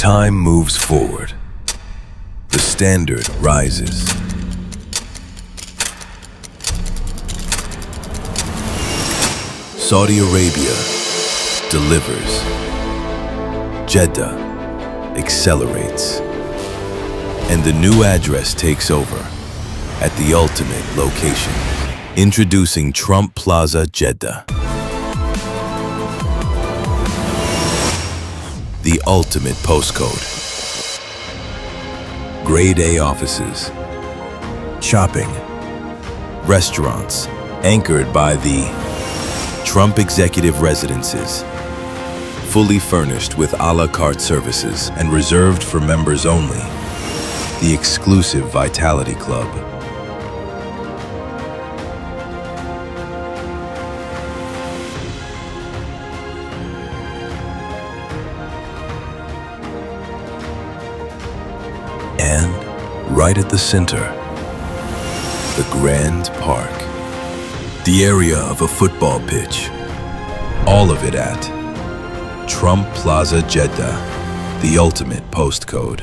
time moves forward. The standard rises. Saudi Arabia delivers. Jeddah accelerates. And the new address takes over at the ultimate location. Introducing Plaza Jeddah. The ultimate postcode. Grade A offices, shopping, restaurants, anchored by the Trump Executive Residences, fully furnished with a la carte services and reserved for members only. The exclusive Vitality Club. And right at the center, the Grand Park. The area of a football pitch. All of it at Plaza Jeddah, the ultimate postcode.